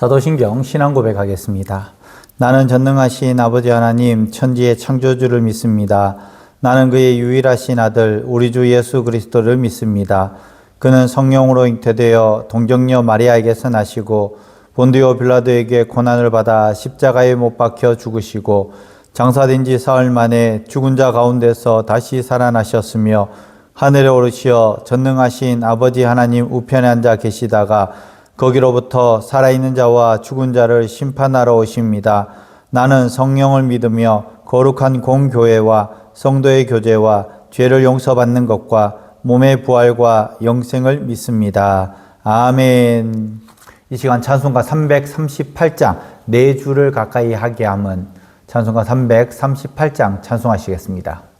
사도신경 신앙 고백하겠습니다. 나는 전능하신 아버지 하나님 천지의 창조주를 믿습니다. 나는 그의 유일하신 아들 우리 주 예수 그리스도를 믿습니다. 그는 성령으로 잉태되어 동정녀 마리아에게서 나시고 본디오 빌라도에게 고난을 받아 십자가에 못 박혀 죽으시고 장사된 지 사흘 만에 죽은 자 가운데서 다시 살아나셨으며 하늘에 오르시어 전능하신 아버지 하나님 우편에 앉아 계시다가 거기로부터 살아있는 자와 죽은 자를 심판하러 오십니다. 나는 성령을 믿으며 거룩한 공교회와 성도의 교제와 죄를 용서받는 것과 몸의 부활과 영생을 믿습니다. 아멘. 이 시간 찬송가 338장 네 주를 가까이 하게 함은 찬송가 338장 찬송하시겠습니다.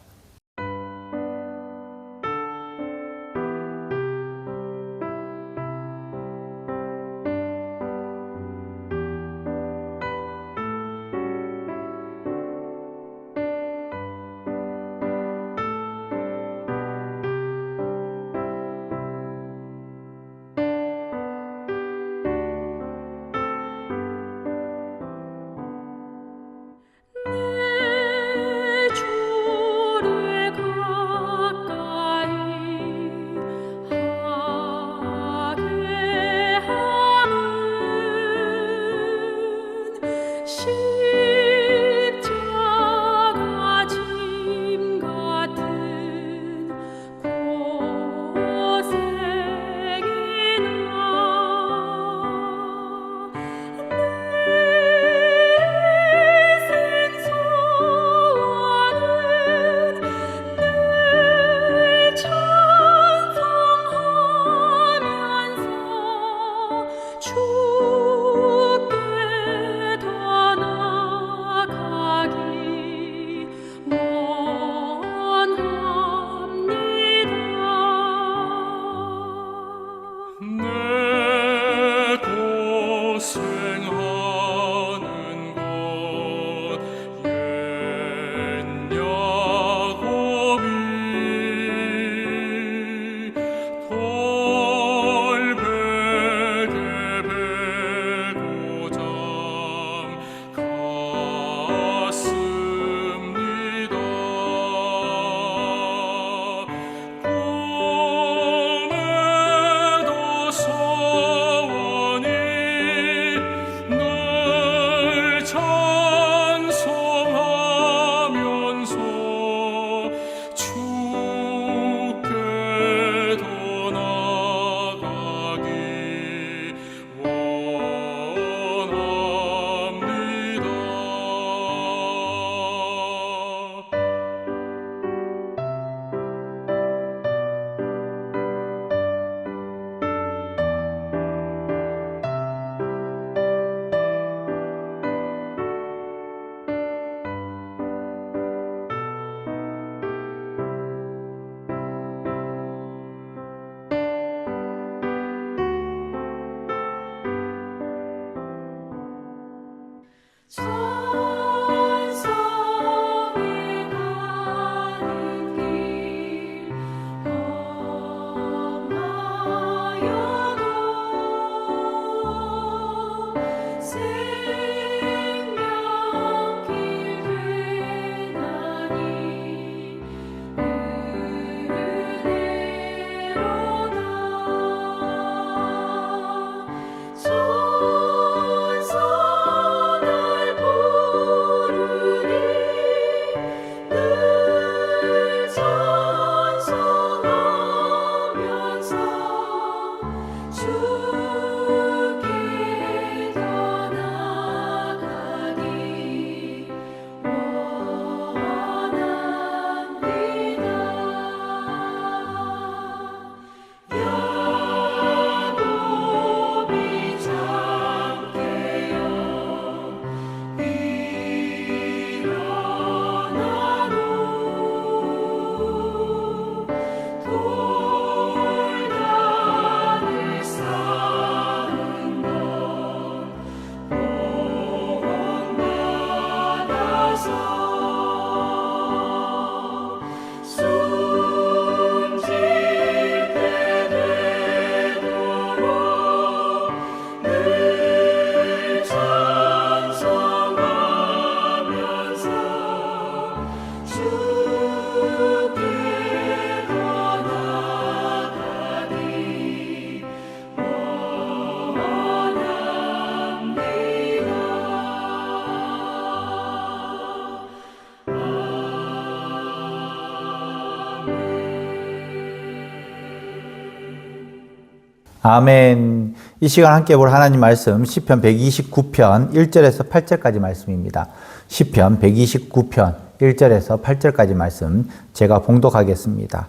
아멘. 이 시간 함께 볼 하나님 말씀 시편 129편 1절에서 8절까지 말씀입니다. 시편 129편 1절에서 8절까지 말씀 제가 봉독하겠습니다.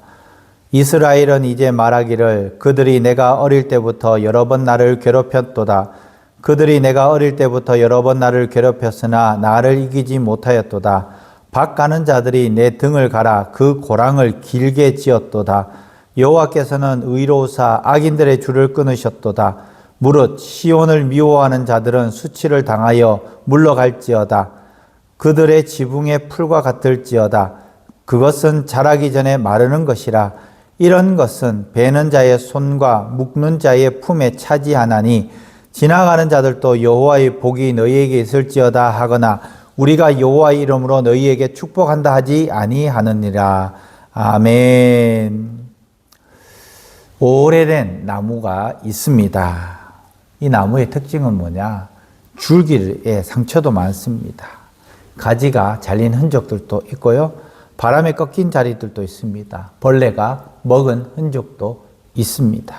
이스라엘은 이제 말하기를 그들이 내가 어릴 때부터 여러 번 나를 괴롭혔도다. 그들이 내가 어릴 때부터 여러 번 나를 괴롭혔으나 나를 이기지 못하였도다. 박 가는 자들이 내 등을 갈아 그 고랑을 길게 지었도다. 여호와께서는 의로우사 악인들의 줄을 끊으셨도다. 무릇 시온을 미워하는 자들은 수치를 당하여 물러갈지어다. 그들의 지붕의 풀과 같을지어다. 그것은 자라기 전에 마르는 것이라. 이런 것은 베는 자의 손과 묶는 자의 품에 차지하나니 지나가는 자들도 여호와의 복이 너희에게 있을지어다 하거나 우리가 여호와의 이름으로 너희에게 축복한다 하지 아니하느니라. 아멘. 오래된 나무가 있습니다. 이 나무의 특징은 뭐냐? 줄기에 상처도 많습니다. 가지가 잘린 흔적들도 있고요. 바람에 꺾인 자리들도 있습니다. 벌레가 먹은 흔적도 있습니다.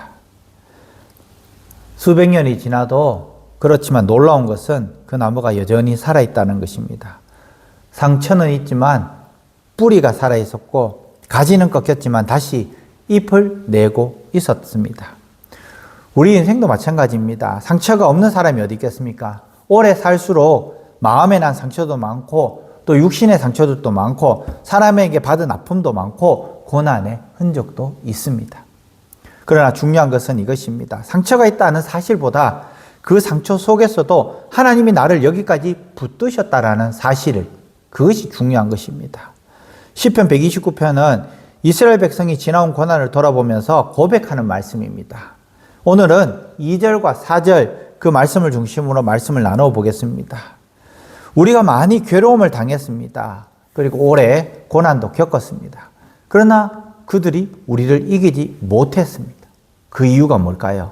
수백 년이 지나도 그렇지만 놀라운 것은 그 나무가 여전히 살아있다는 것입니다. 상처는 있지만 뿌리가 살아있었고 가지는 꺾였지만 다시 잎을 내고 있었습니다. 우리 인생도 마찬가지입니다. 상처가 없는 사람이 어디 있겠습니까? 오래 살수록 마음에 난 상처도 많고 또 육신의 상처도 많고 사람에게 받은 아픔도 많고 고난의 흔적도 있습니다. 그러나 중요한 것은 이것입니다. 상처가 있다는 사실보다 그 상처 속에서도 하나님이 나를 여기까지 붙드셨다라는 사실을, 그것이 중요한 것입니다. 시편 129편은 이스라엘 백성이 지나온 고난을 돌아보면서 고백하는 말씀입니다. 오늘은 2절과 4절 그 말씀을 중심으로 말씀을 나누어 보겠습니다. 우리가 많이 괴로움을 당했습니다. 그리고 오래 고난도 겪었습니다. 그러나 그들이 우리를 이기지 못했습니다. 그 이유가 뭘까요?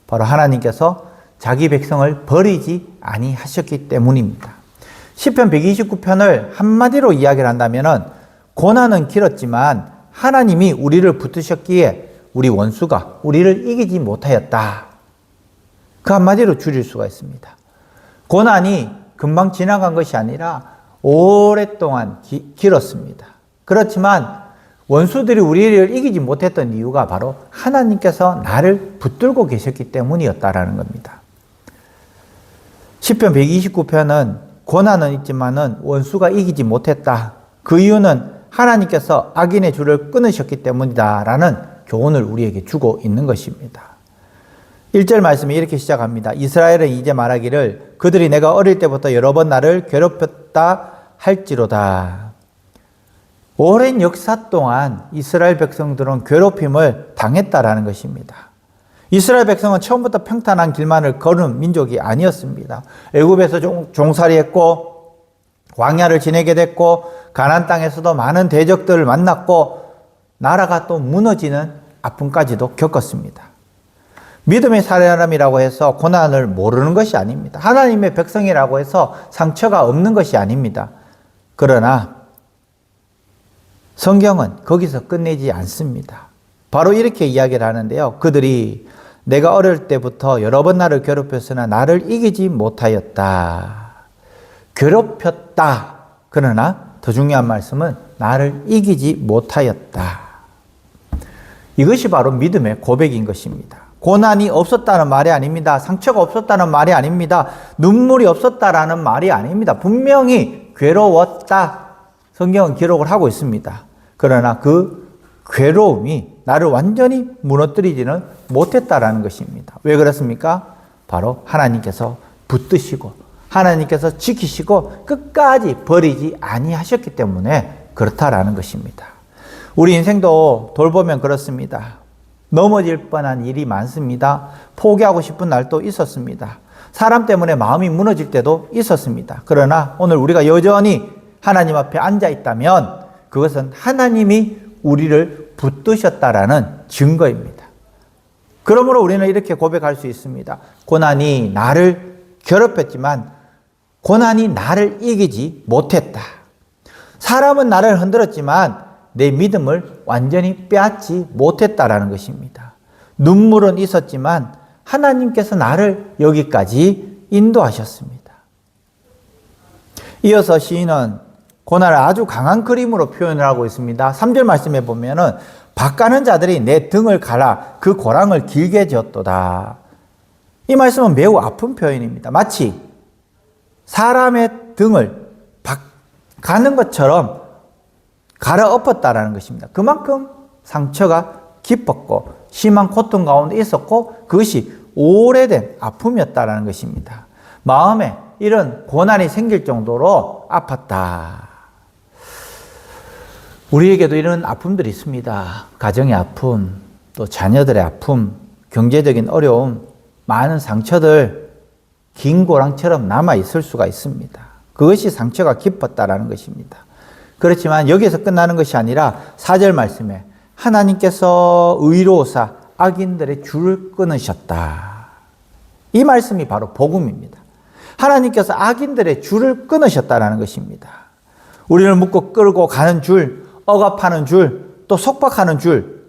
바로 하나님께서 자기 백성을 버리지 아니하셨기 때문입니다. 시편 129편을 한마디로 이야기를 한다면 고난은 길었지만 하나님이 우리를 붙드셨기에 우리 원수가 우리를 이기지 못하였다. 그 한마디로 줄일 수가 있습니다. 고난이 금방 지나간 것이 아니라 오랫동안 길었습니다. 그렇지만 원수들이 우리를 이기지 못했던 이유가 바로 하나님께서 나를 붙들고 계셨기 때문이었다라는 겁니다. 시편 129편은 고난은 있지만은 원수가 이기지 못했다. 그 이유는 하나님께서 악인의 줄을 끊으셨기 때문이다라는 교훈을 우리에게 주고 있는 것입니다. 1절 말씀이 이렇게 시작합니다. 이스라엘은 이제 말하기를 그들이 내가 어릴 때부터 여러 번 나를 괴롭혔다 할지로다. 오랜 역사 동안 이스라엘 백성들은 괴롭힘을 당했다라는 것입니다. 이스라엘 백성은 처음부터 평탄한 길만을 걸은 민족이 아니었습니다. 애굽에서 종살이했고 광야를 지내게 됐고 가나안 땅에서도 많은 대적들을 만났고 나라가 또 무너지는 아픔까지도 겪었습니다. 믿음의 사람이라고 해서 고난을 모르는 것이 아닙니다. 하나님의 백성이라고 해서 상처가 없는 것이 아닙니다. 그러나 성경은 거기서 끝내지 않습니다. 바로 이렇게 이야기를 하는데요. 그들이 내가 어릴 때부터 여러 번 나를 괴롭혔으나 나를 이기지 못하였다. 괴롭혔다. 그러나 더 중요한 말씀은 나를 이기지 못하였다. 이것이 바로 믿음의 고백인 것입니다. 고난이 없었다는 말이 아닙니다. 상처가 없었다는 말이 아닙니다. 눈물이 없었다라는 말이 아닙니다. 분명히 괴로웠다. 성경은 기록을 하고 있습니다. 그러나 그 괴로움이 나를 완전히 무너뜨리지는 못했다라는 것입니다. 왜 그렇습니까? 바로 하나님께서 붙드시고 하나님께서 지키시고 끝까지 버리지 아니하셨기 때문에 그렇다라는 것입니다. 우리 인생도 돌보면 그렇습니다. 넘어질 뻔한 일이 많습니다. 포기하고 싶은 날도 있었습니다. 사람 때문에 마음이 무너질 때도 있었습니다. 그러나 오늘 우리가 여전히 하나님 앞에 앉아 있다면 그것은 하나님이 우리를 붙드셨다라는 증거입니다. 그러므로 우리는 이렇게 고백할 수 있습니다. 고난이 나를 괴롭혔지만 고난이 나를 이기지 못했다. 사람은 나를 흔들었지만 내 믿음을 완전히 빼앗지 못했다라는 것입니다. 눈물은 있었지만 하나님께서 나를 여기까지 인도하셨습니다. 이어서 시인은 고난을 아주 강한 그림으로 표현을 하고 있습니다. 3절 말씀에 보면은 밭가는 자들이 내 등을 갈아 그 고랑을 길게 지었도다. 이 말씀은 매우 아픈 표현입니다. 마치 사람의 등을 가는 것처럼 갈아 엎었다라는 것입니다. 그만큼 상처가 깊었고 심한 고통 가운데 있었고 그것이 오래된 아픔이었다라는 것입니다. 마음에 이런 고난이 생길 정도로 아팠다. 우리에게도 이런 아픔들이 있습니다. 가정의 아픔, 또 자녀들의 아픔, 경제적인 어려움, 많은 상처들 긴 고랑처럼 남아 있을 수가 있습니다. 그것이 상처가 깊었다라는 것입니다. 그렇지만 여기에서 끝나는 것이 아니라 4절 말씀에 하나님께서 의로우사 악인들의 줄을 끊으셨다. 이 말씀이 바로 복음입니다. 하나님께서 악인들의 줄을 끊으셨다라는 것입니다. 우리를 묶고 끌고 가는 줄, 억압하는 줄, 또 속박하는 줄,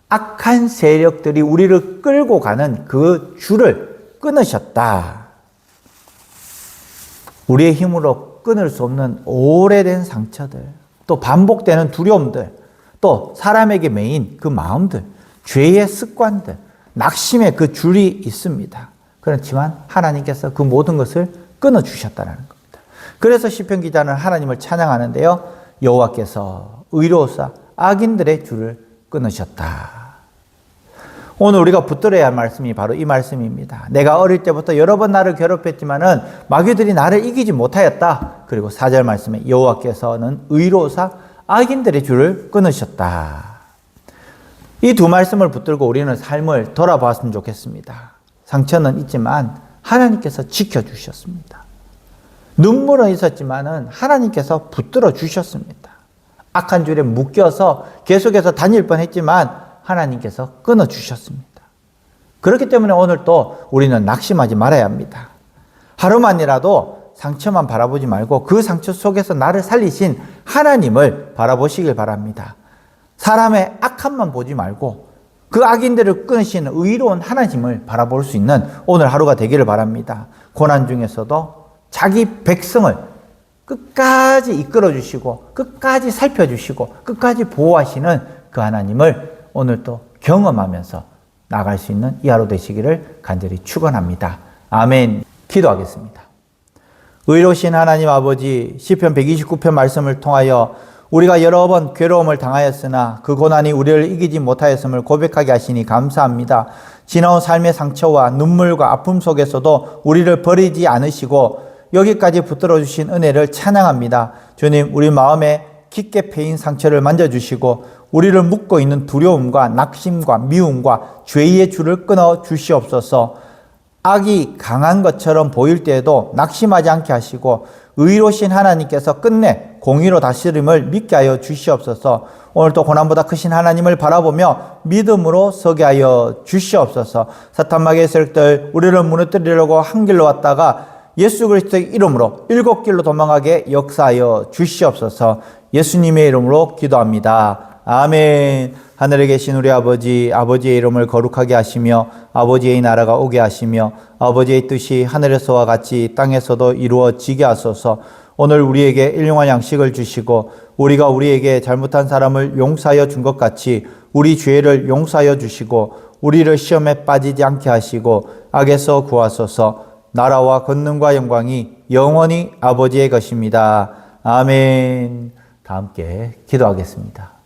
악한 세력들이 우리를 끌고 가는 그 줄을 끊으셨다. 우리의 힘으로 끊을 수 없는 오래된 상처들, 또 반복되는 두려움들, 또 사람에게 매인 그 마음들, 죄의 습관들, 낙심의 그 줄이 있습니다. 그렇지만 하나님께서 그 모든 것을 끊어주셨다는 겁니다. 그래서 시편 기자는 하나님을 찬양하는데요. 여호와께서 의로우사 악인들의 줄을 끊으셨다. 오늘 우리가 붙들어야 할 말씀이 바로 이 말씀입니다. 내가 어릴 때부터 여러 번 나를 괴롭혔지만은 마귀들이 나를 이기지 못하였다. 그리고 4절 말씀에 여호와께서는 의로우사 악인들의 줄을 끊으셨다. 이 두 말씀을 붙들고 우리는 삶을 돌아봤으면 좋겠습니다. 상처는 있지만 하나님께서 지켜주셨습니다. 눈물은 있었지만은 하나님께서 붙들어 주셨습니다. 악한 줄에 묶여서 계속해서 다닐 뻔했지만 하나님께서 끊어주셨습니다. 그렇기 때문에 오늘 또 우리는 낙심하지 말아야 합니다. 하루만이라도 상처만 바라보지 말고 그 상처 속에서 나를 살리신 하나님을 바라보시길 바랍니다. 사람의 악함만 보지 말고 그 악인들을 끊으시는 의로운 하나님을 바라볼 수 있는 오늘 하루가 되기를 바랍니다. 고난 중에서도 자기 백성을 끝까지 이끌어 주시고 끝까지 살펴주시고 끝까지 보호하시는 그 하나님을 오늘 또 경험하면서 나갈 수 있는 이 하루 되시기를 간절히 축원합니다. 아멘. 기도하겠습니다. 의로우신 하나님 아버지, 시편 129편 말씀을 통하여 우리가 여러 번 괴로움을 당하였으나 그 고난이 우리를 이기지 못하였음을 고백하게 하시니 감사합니다. 지나온 삶의 상처와 눈물과 아픔 속에서도 우리를 버리지 않으시고 여기까지 붙들어 주신 은혜를 찬양합니다. 주님, 우리 마음에 깊게 패인 상처를 만져주시고 우리를 묶고 있는 두려움과 낙심과 미움과 죄의 줄을 끊어 주시옵소서. 악이 강한 것처럼 보일 때에도 낙심하지 않게 하시고 의로우신 하나님께서 끝내 공의로 다스림을 믿게 하여 주시옵소서. 오늘도 고난보다 크신 하나님을 바라보며 믿음으로 서게 하여 주시옵소서. 사탄 마귀의 세력들 우리를 무너뜨리려고 한 길로 왔다가 예수 그리스도의 이름으로 7길로 도망가게 역사하여 주시옵소서. 예수님의 이름으로 기도합니다. 아멘. 하늘에 계신 우리 아버지, 아버지의 이름을 거룩하게 하시며 아버지의 나라가 오게 하시며 아버지의 뜻이 하늘에서와 같이 땅에서도 이루어지게 하소서. 오늘 우리에게 일용할 양식을 주시고 우리가 우리에게 잘못한 사람을 용서하여 준 것 같이 우리 죄를 용서하여 주시고 우리를 시험에 빠지지 않게 하시고 악에서 구하소서. 나라와 권능과 영광이 영원히 아버지의 것입니다. 아멘. 다 함께 기도하겠습니다.